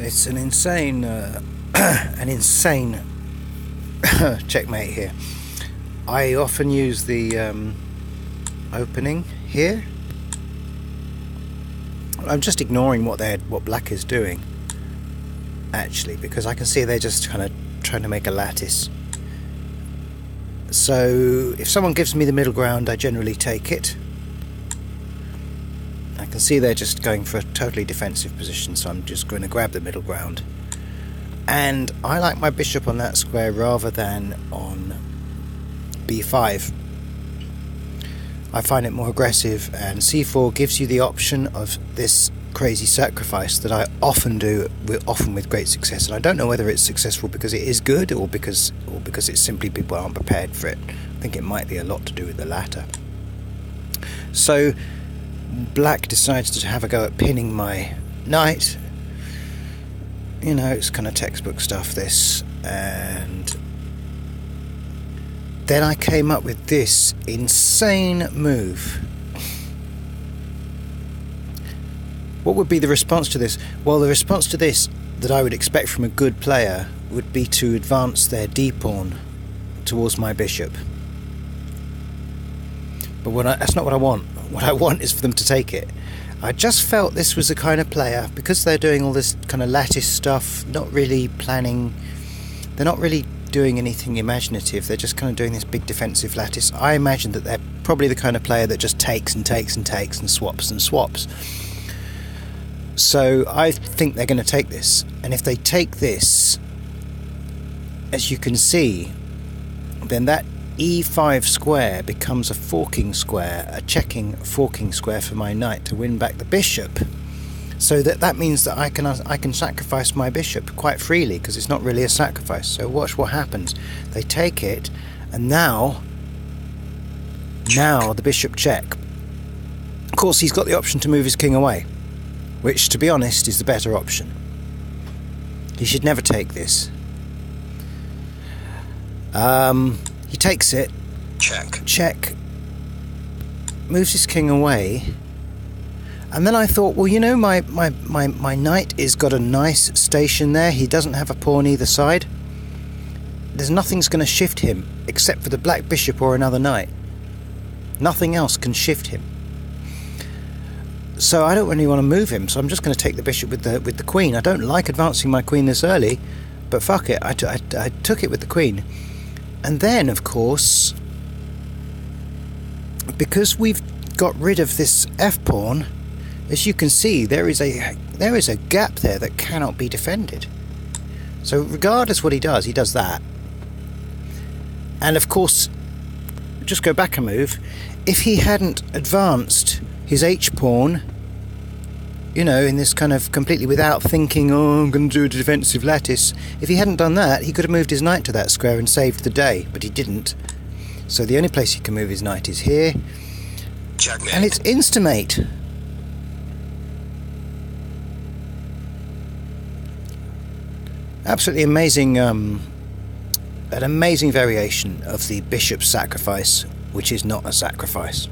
It's an insane checkmate here. I often use the opening here. I'm just ignoring what black is doing, actually, because I can see they're just kind of trying to make a lattice. So if someone gives me the middle ground, I generally take it. I can see they're just going for a totally defensive position, so I'm just going to grab the middle ground. And I like my bishop on that square rather than on b5. I find it more aggressive, and c4 gives you the option of this crazy sacrifice that I often do, often with great success. And I don't know whether it's successful because it is good or because it's simply people aren't prepared for it. I think it might be a lot to do with the latter. So black decides to have a go at pinning my knight. You know, it's kind of textbook stuff, this. And then I came up with this insane move. What would be the response to this? Well, the response to this that I would expect from a good player would be to advance their d-pawn towards my bishop. But that's not what I want. What I want is for them to take it. I just felt this was the kind of player, because they're doing all this kind of lattice stuff, not really planning, they're not really doing anything imaginative, they're just kind of doing this big defensive lattice. I imagine that they're probably the kind of player that just takes and takes and takes and swaps and swaps. So I think they're going to take this, and if they take this, as you can see, then that e5 square becomes a forking square, a checking forking square for my knight to win back the bishop. So that means that I can sacrifice my bishop quite freely, because it's not really a sacrifice. So watch what happens. They take it, and now the bishop check. Of course, he's got the option to move his king away, which, to be honest, is the better option. He should never take this. He takes it. Check. Moves his king away. And then I thought, well, you know, my knight has got a nice station there. He doesn't have a pawn either side. Nothing's going to shift him except for the black bishop or another knight. Nothing else can shift him. So I don't really want to move him, so I'm just going to take the bishop with the queen. I don't like advancing my queen this early, but fuck it, I took it with the queen. And then, of course, because we've got rid of this f-pawn, as you can see, there is a gap there that cannot be defended. So regardless what he does that. And of course, just go back a move, if he hadn't advanced his h-pawn, you know, in this kind of completely without thinking, oh, I'm going to do a defensive lattice, if he hadn't done that, he could have moved his knight to that square and saved the day, but he didn't. So the only place he can move his knight is here. Checkmate. And it's instamate. Absolutely amazing, an amazing variation of the bishop sacrifice, which is not a sacrifice.